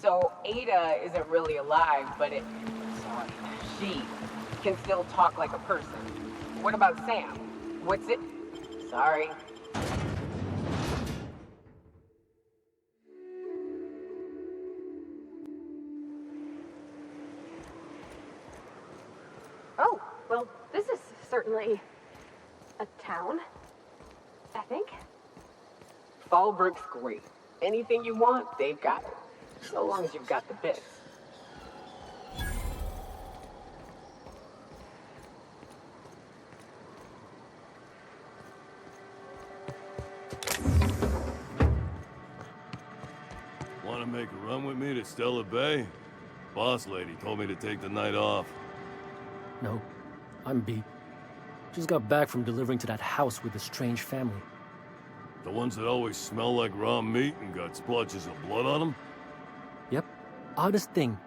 So Ada isn't really alive, but she can still talk like a person. What about Sam? What's it? Sorry. Oh, well, this is certainly a town, I think. Fallbrook's great. Anything you want, they've got it. So long as you've got the bits. Want to make a run with me to Stella Bay? Boss lady told me to take the night off. No, I'm beat. Just got back from delivering to that house with a strange family. The ones that always smell like raw meat and got splotches of blood on them? Yep. Oddest thing.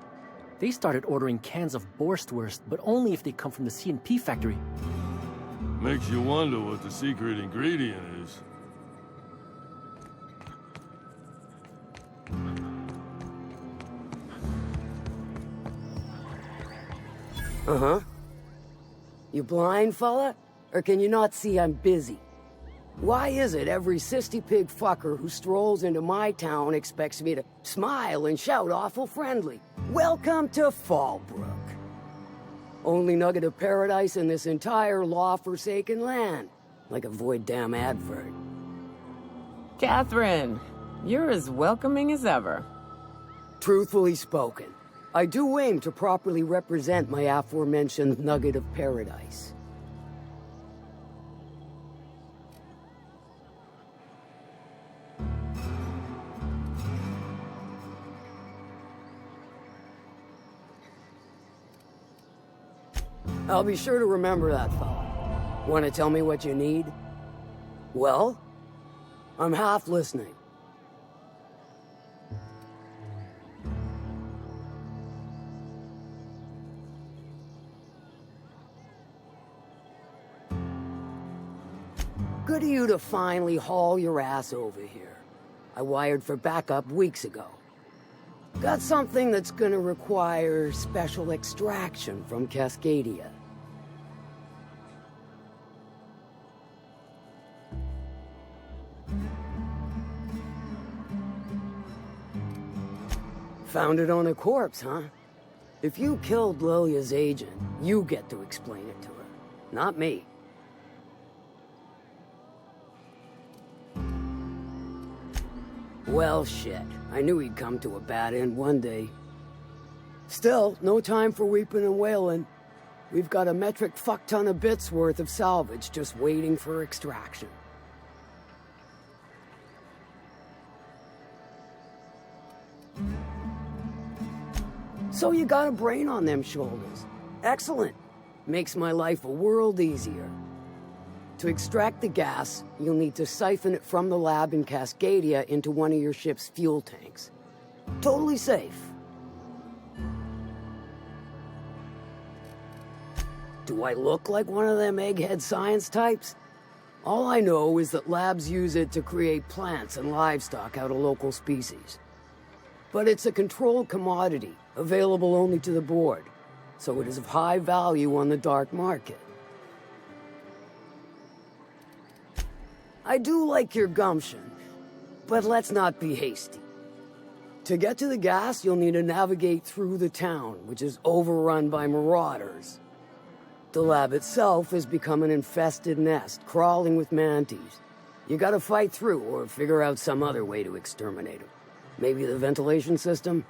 They started ordering cans of Borstwurst, but only if they come from the C&P factory. Makes you wonder what the secret ingredient is. Uh-huh. You blind, fella? Or can you not see I'm busy? Why is it every sissy pig fucker who strolls into my town expects me to smile and shout awful friendly? Welcome to Fallbrook. Only nugget of paradise in this entire law-forsaken land. Like a void damn advert. Catherine, you're as welcoming as ever. Truthfully spoken, I do aim to properly represent my aforementioned nugget of paradise. I'll be sure to remember that, fella. Want to tell me what you need? Well, I'm half listening. Good of you to finally haul your ass over here. I wired for backup weeks ago. Got something that's gonna require special extraction from Cascadia. Found it on a corpse, huh? If you killed Lilia's agent, you get to explain it to her, not me. Well, shit. I knew he'd come to a bad end one day. Still, no time for weeping and wailing. We've got a metric fuck-ton of bits worth of salvage just waiting for extraction. So you got a brain on them shoulders. Excellent. Makes my life a world easier. To extract the gas, you'll need to siphon it from the lab in Cascadia into one of your ship's fuel tanks. Totally safe. Do I look like one of them egghead science types? All I know is that labs use it to create plants and livestock out of local species. But it's a controlled commodity, available only to the board, so it is of high value on the dark market. I do like your gumption, but let's not be hasty. To get to the gas, you'll need to navigate through the town, which is overrun by marauders. The lab itself has become an infested nest, crawling with mantis. You gotta fight through or figure out some other way to exterminate them. Maybe the ventilation system?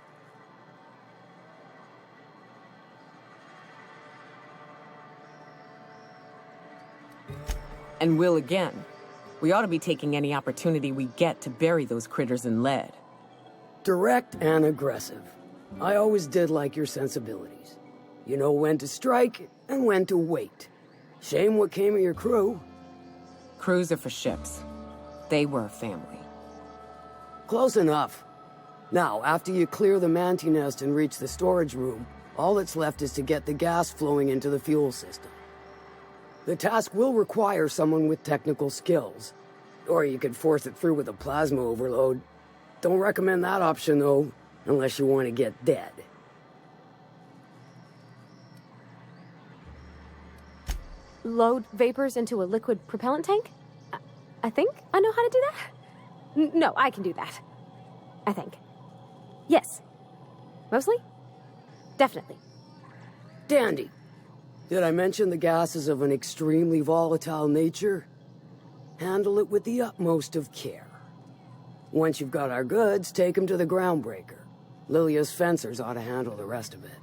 And will again. We ought to be taking any opportunity we get to bury those critters in lead. Direct and aggressive. I always did like your sensibilities. You know when to strike and when to wait. Shame what came of your crew. Crews are for ships. They were a family. Close enough. Now, after you clear the manti nest and reach the storage room, all that's left is to get the gas flowing into the fuel system. The task will require someone with technical skills. Or you could force it through with a plasma overload. Don't recommend that option, though. Unless you want to get dead. Load vapors into a liquid propellant tank? I think I know how to do that. No, I can do that. I think. Yes. Mostly? Definitely. Dandy. Did I mention the gas is of an extremely volatile nature? Handle it with the utmost of care. Once you've got our goods, take them to the groundbreaker. Lilia's fencers ought to handle the rest of it.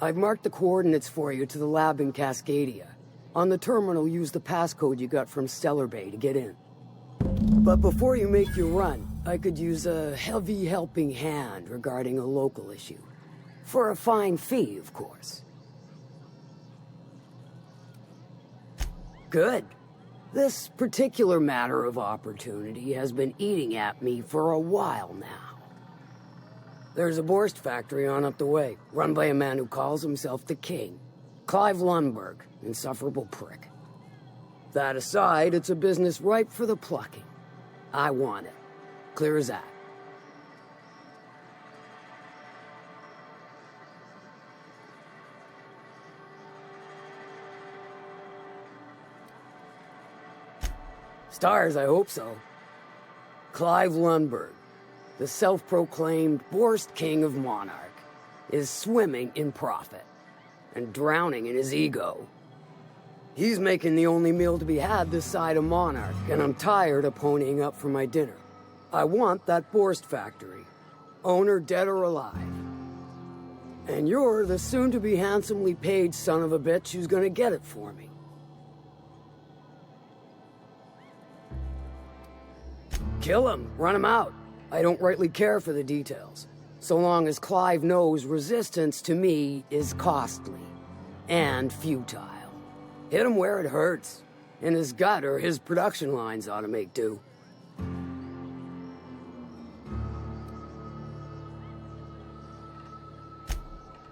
I've marked the coordinates for you to the lab in Cascadia. On the terminal, use the passcode you got from Stellar Bay to get in. But before you make your run, I could use a heavy helping hand regarding a local issue. For a fine fee, of course. Good. This particular matter of opportunity has been eating at me for a while now. There's a Borst factory on up the way, run by a man who calls himself the King. Clive Lundberg, insufferable prick. That aside, it's a business ripe for the plucking. I want it. Clear as that. Stars, I hope so. Clive Lundberg, the self-proclaimed Borst King of Monarch, is swimming in profit and drowning in his ego. He's making the only meal to be had this side of Monarch, and I'm tired of ponying up for my dinner. I want that Borst factory, owner dead or alive. And you're the soon-to-be handsomely paid son of a bitch who's gonna get it for me. Kill him, run him out. I don't rightly care for the details, so long as Clive knows resistance to me is costly and futile. Hit him where it hurts. In his gut, or his production lines ought to make do.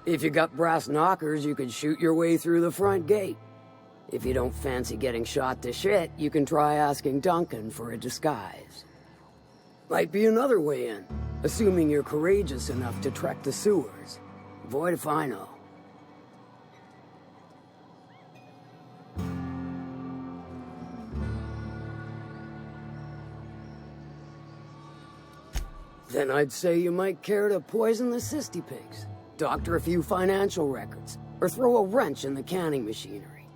If you got brass knockers, you could shoot your way through the front gate. If you don't fancy getting shot to shit, you can try asking Duncan for a disguise. Might be another way in, assuming you're courageous enough to trek the sewers. Void if I know. Then I'd say you might care to poison the cysty pigs, doctor a few financial records, or throw a wrench in the canning machinery.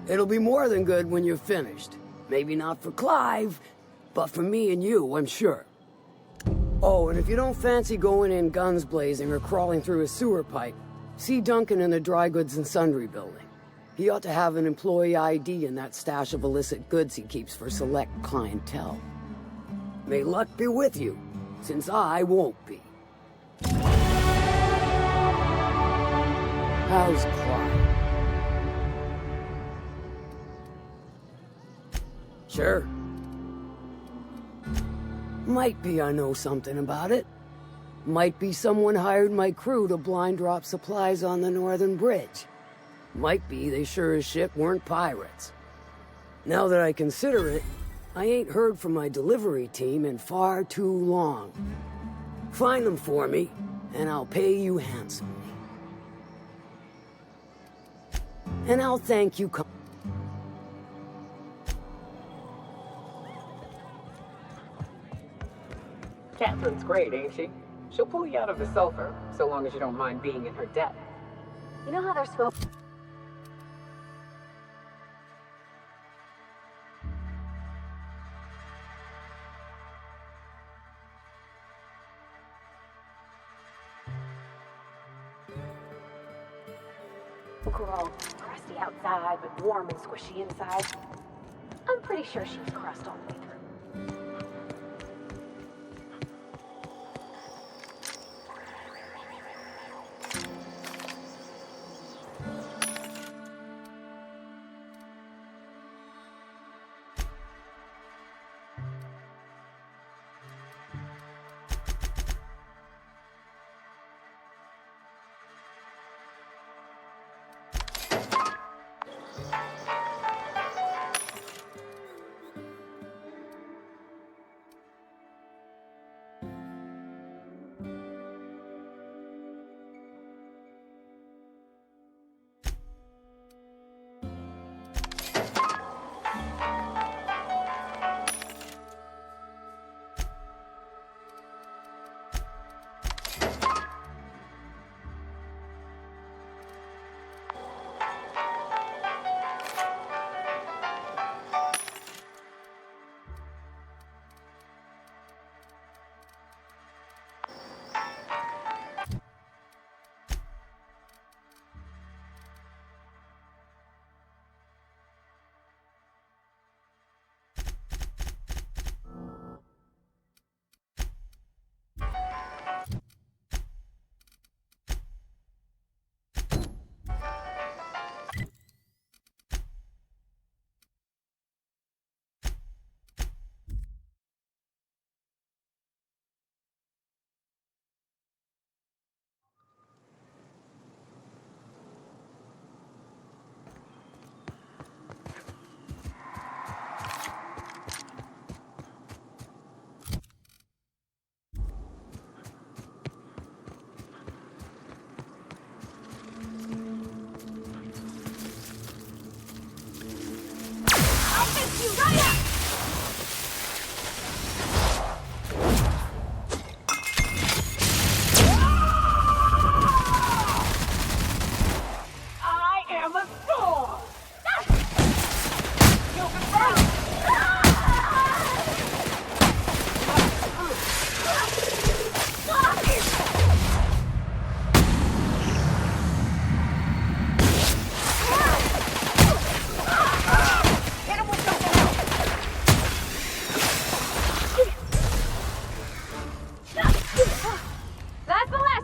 It'll be more than good when you're finished. Maybe not for Clive, but for me and you, I'm sure. Oh, and if you don't fancy going in guns blazing or crawling through a sewer pipe, see Duncan in the dry goods and sundry building. He ought to have an employee ID in that stash of illicit goods he keeps for select clientele. May luck be with you, since I won't be. How's Clive? Sure. Might be I know something about it. Might be someone hired my crew to blind drop supplies on the Northern Bridge. Might be they sure as shit weren't pirates. Now that I consider it, I ain't heard from my delivery team in far too long. Find them for me, and I'll pay you handsomely. And I'll thank you. Catherine's great, ain't she? She'll pull you out of the sulfur, so long as you don't mind being in her debt. You know how they're supposed. We're all crusty outside, but warm and squishy inside. I'm pretty sure she's crust all the way through.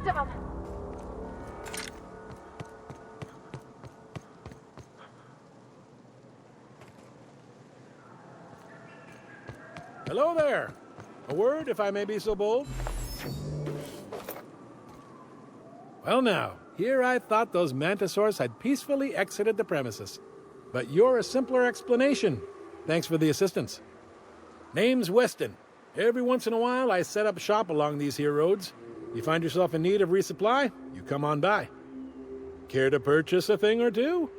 rest of them. Hello there. A word, if I may be so bold? Well now, here I thought those mantisaurs had peacefully exited the premises. But you're a simpler explanation. Thanks for the assistance. Name's Weston. Every once in a while, I set up shop along these here roads. You find yourself in need of resupply, you come on by. Care to purchase a thing or two?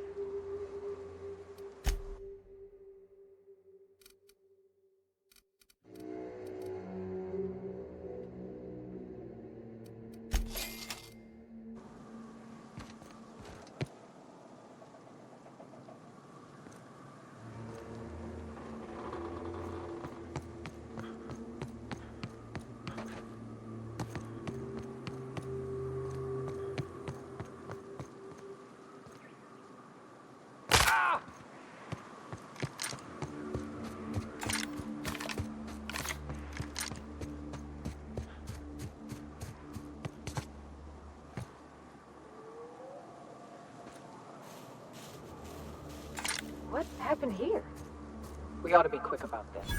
What happened here? We ought to be quick about this.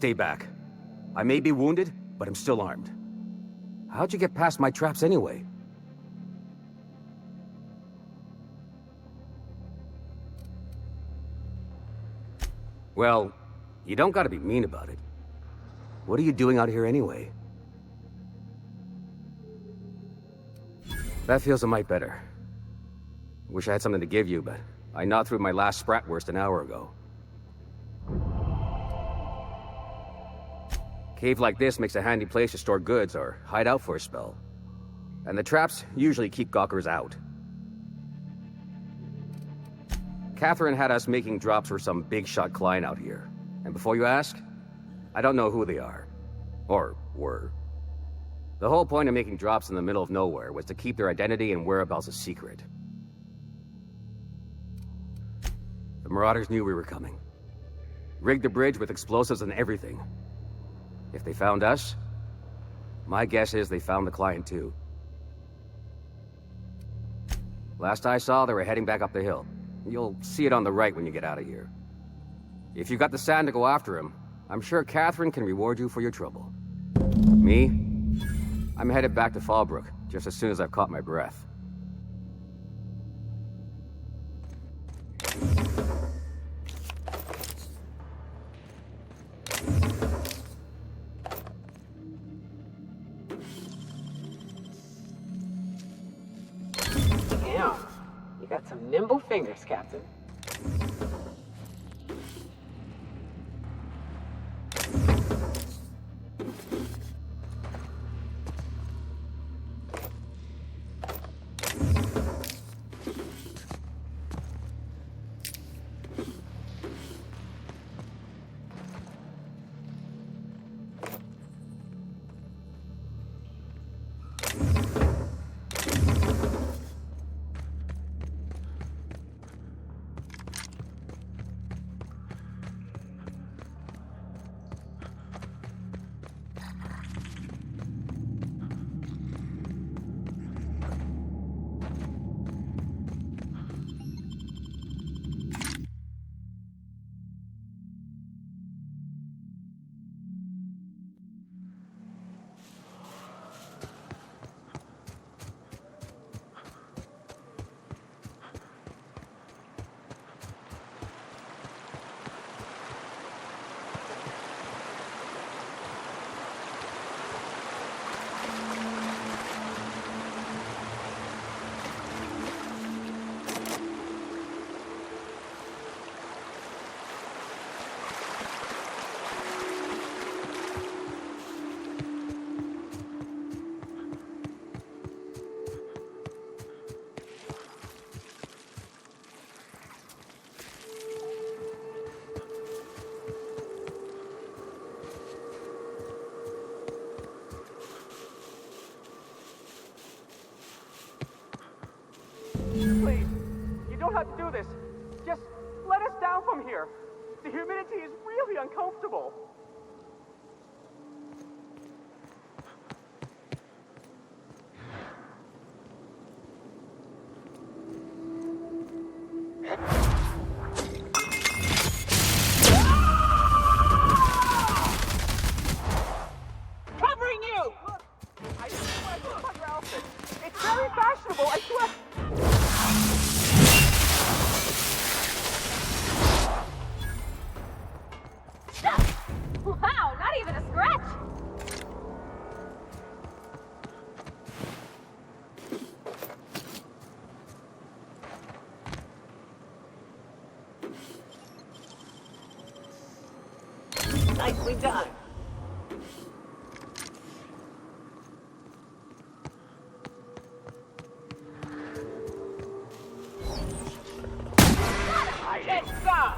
Stay back. I may be wounded, but I'm still armed. How'd you get past my traps anyway? Well, you don't gotta be mean about it. What are you doing out here anyway? That feels a mite better. Wish I had something to give you, but I gnawed through my last Spratwurst an hour ago. Cave like this makes a handy place to store goods or hide out for a spell. And the traps usually keep gawkers out. Catherine had us making drops for some big-shot client out here. And before you ask, I don't know who they are. Or were. The whole point of making drops in the middle of nowhere was to keep their identity and whereabouts a secret. The Marauders knew we were coming. Rigged the bridge with explosives and everything. If they found us, my guess is they found the client too. Last I saw, they were heading back up the hill. You'll see it on the right when you get out of here. If you got the sand to go after him, I'm sure Catherine can reward you for your trouble. Me? I'm headed back to Fallbrook, just as soon as I've caught my breath. Damn, you got some nimble fingers, Captain. Please, you don't have to do this. Just let us down from here. The humidity is really uncomfortable. Covering you! Look, I swear to put your outfit. It's very fashionable, I swear. Wow, not even a scratch! Nicely done. Get some!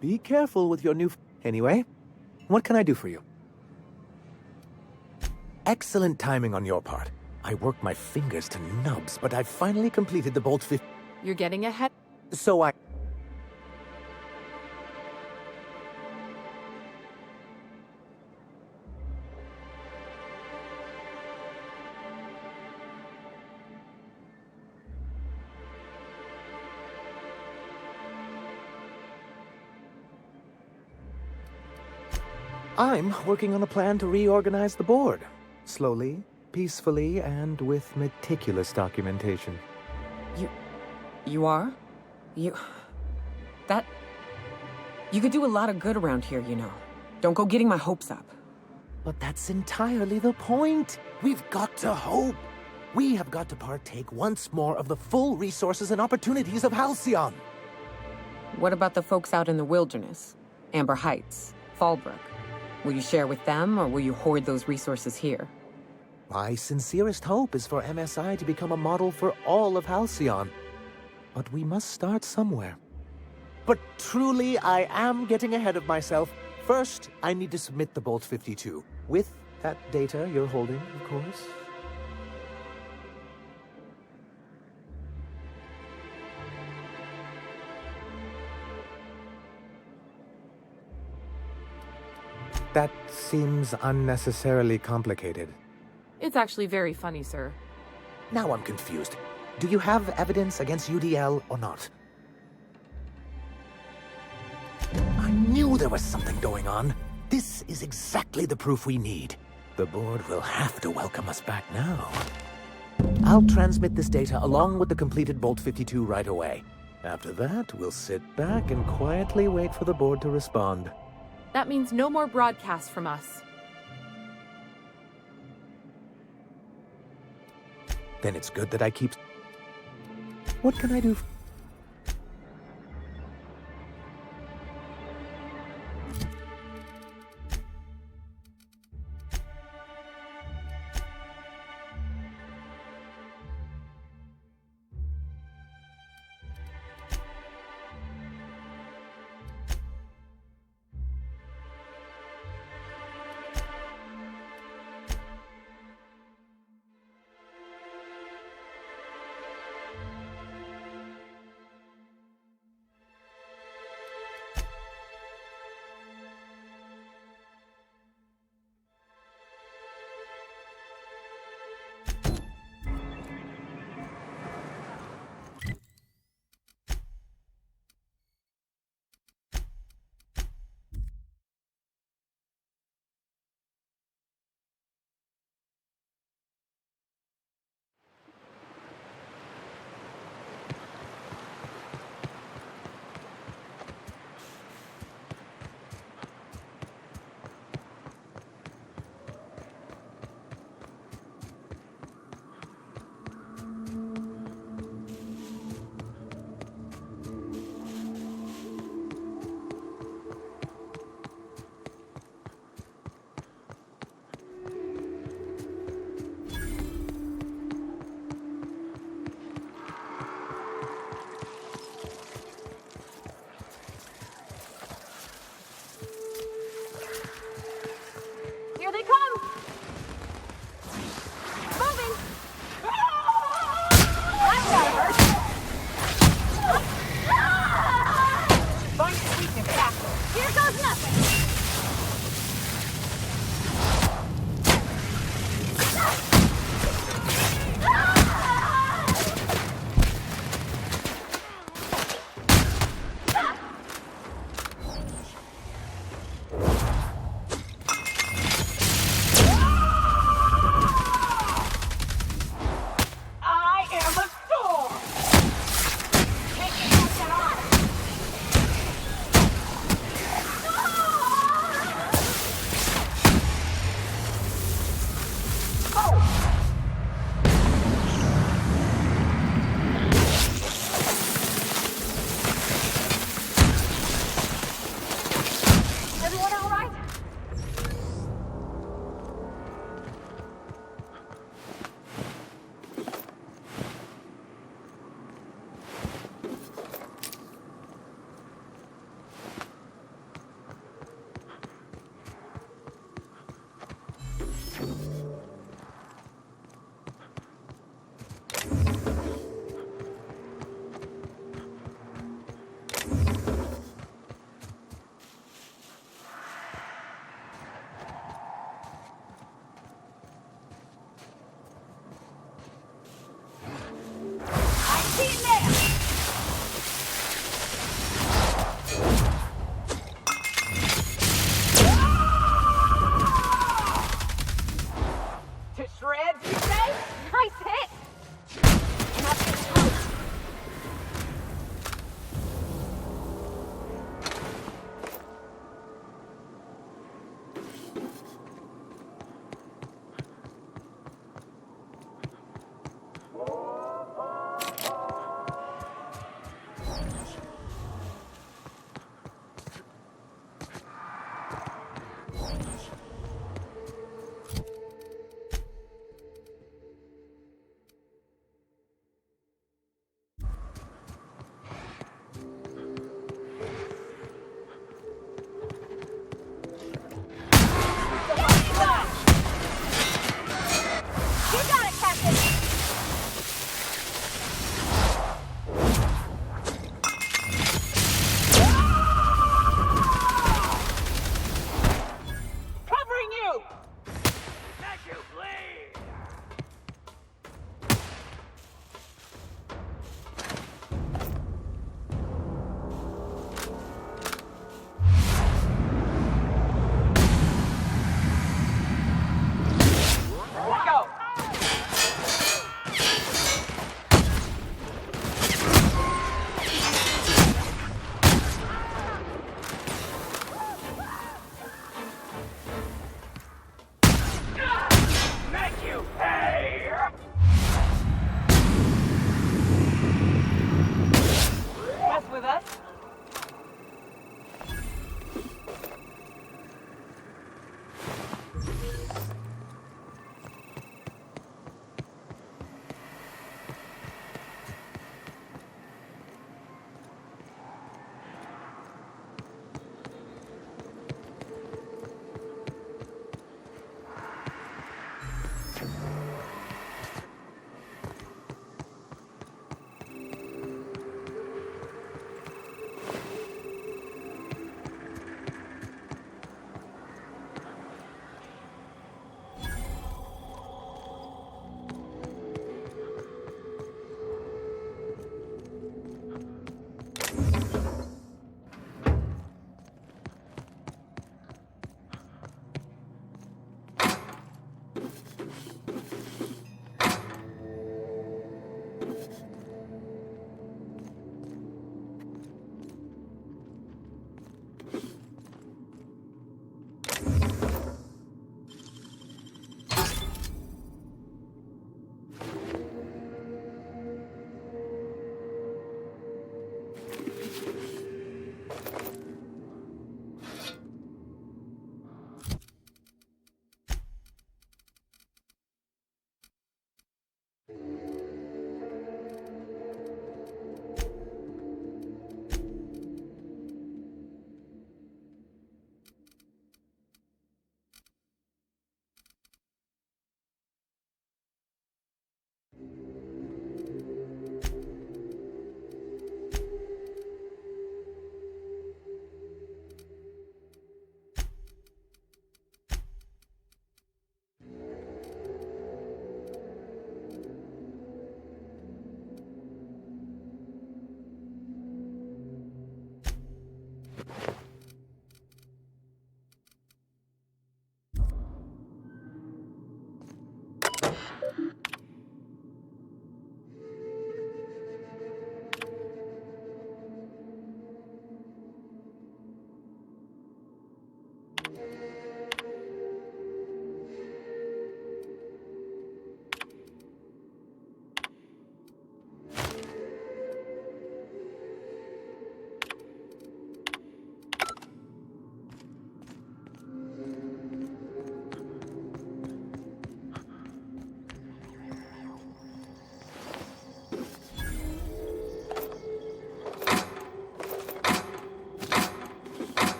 Be careful with your new... Anyway, what can I do for you? Excellent timing on your part. I worked my fingers to nubs, but I've finally completed the Bolt 50... You're getting ahead. So I'm working on a plan to reorganize the board. Slowly, peacefully, and with meticulous documentation. You are? You could do a lot of good around here, you know. Don't go getting my hopes up. But that's entirely the point. We've got to hope. We have got to partake once more of the full resources and opportunities of Halcyon. What about the folks out in the wilderness? Amber Heights, Fallbrook. Will you share with them, or will you hoard those resources here? My sincerest hope is for MSI to become a model for all of Halcyon. But we must start somewhere. But truly, I am getting ahead of myself. First, I need to submit the Bolt 52. With that data you're holding, of course. That seems unnecessarily complicated. It's actually very funny, sir. Now I'm confused. Do you have evidence against UDL or not? I knew there was something going on. This is exactly the proof we need. The board will have to welcome us back now. I'll transmit this data along with the completed Bolt 52 right away. After that, we'll sit back and quietly wait for the board to respond. That means no more broadcasts from us. Then it's good that I keep... What can I do?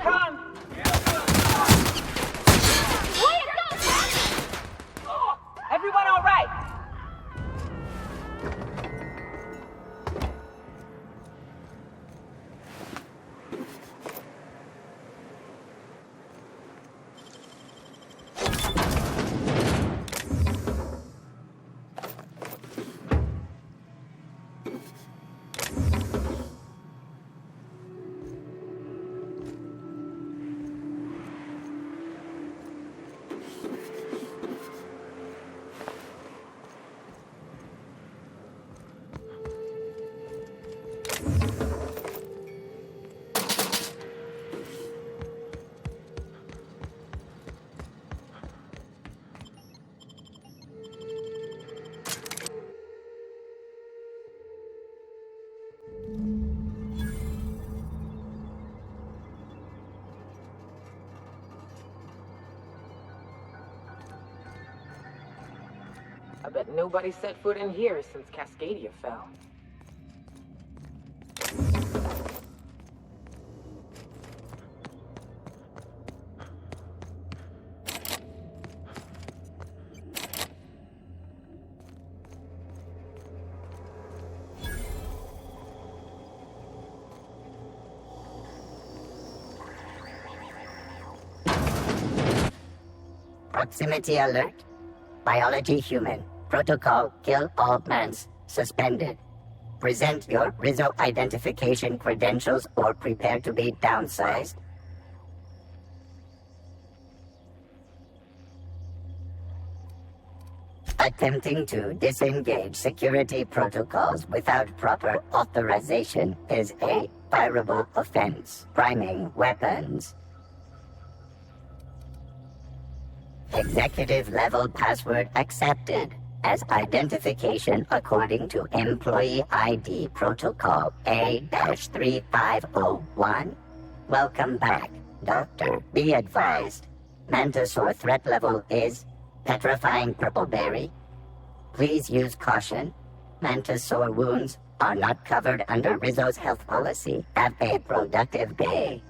Come! Everyone all right? I bet nobody set foot in here since Cascadia fell. Proximity alert. Biology human. Protocol kill all plants. Suspended. Present your Rizzo identification credentials or prepare to be downsized. Attempting to disengage security protocols without proper authorization is a fireable offense. Priming weapons. Executive level password accepted as identification according to Employee ID Protocol A-3501. Welcome back, Doctor. Be advised. Mantisaur threat level is petrifying purpleberry. Please use caution. Mantisaur wounds are not covered under Rizzo's health policy. Have a productive day.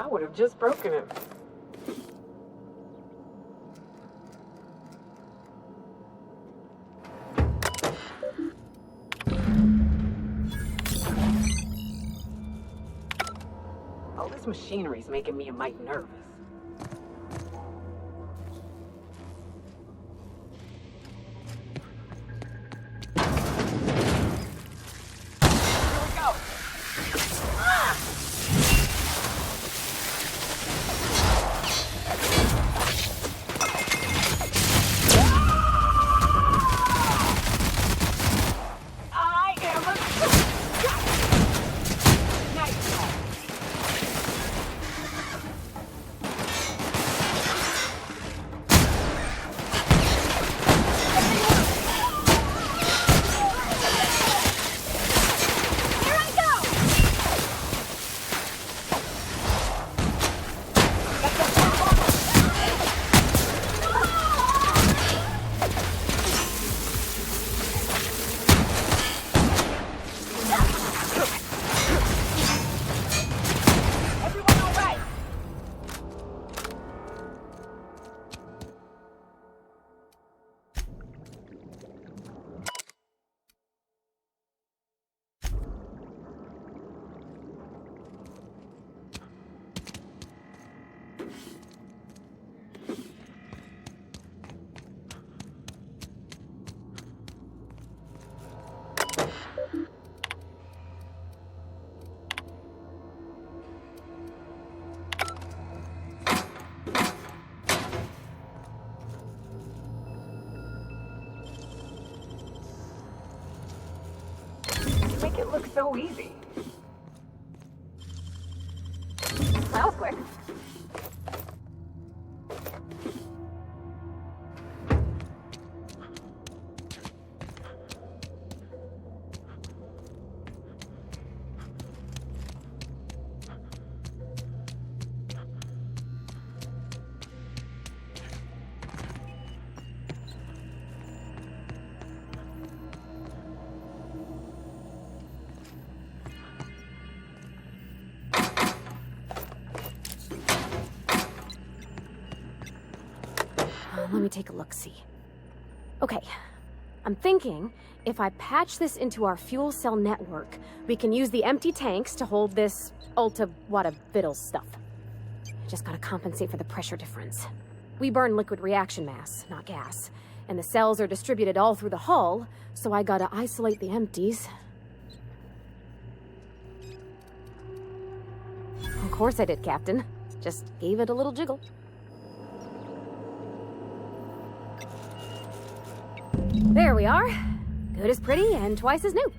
I would have just broken it. All this machinery's making me a mite nervous. Make it look so easy. That was quick. Let me take a look-see. Okay, I'm thinking if I patch this into our fuel cell network, we can use the empty tanks to hold this ulta-wada-viddle stuff. Just gotta compensate for the pressure difference. We burn liquid reaction mass, not gas, and the cells are distributed all through the hull, so I gotta isolate the empties. Of course I did, Captain. Just gave it a little jiggle. There we are. Good as pretty and twice as new.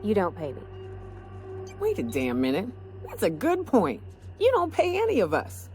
You don't pay me. Wait a damn minute. That's a good point. You don't pay any of us.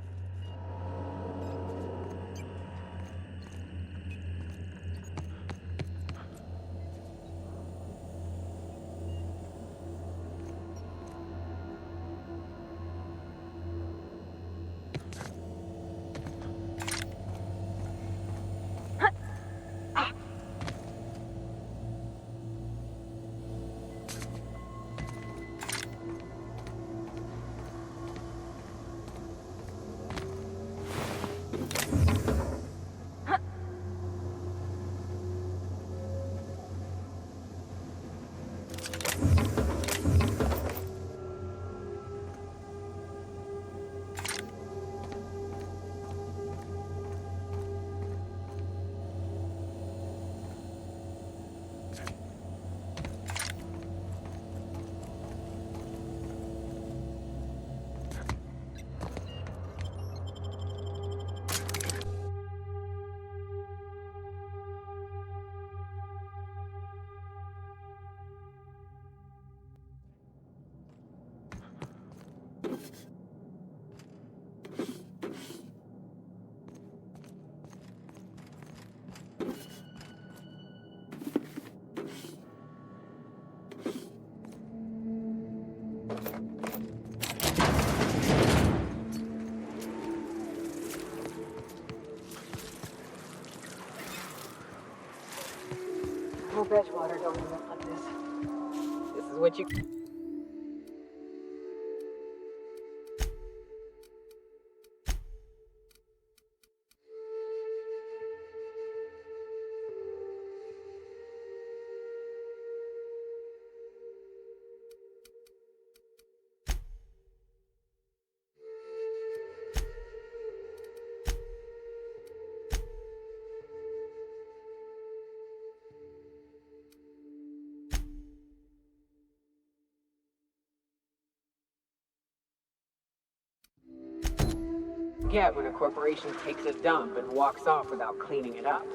Hope Edgewater don't end up like this. what you... get when a corporation takes a dump and walks off without cleaning it up.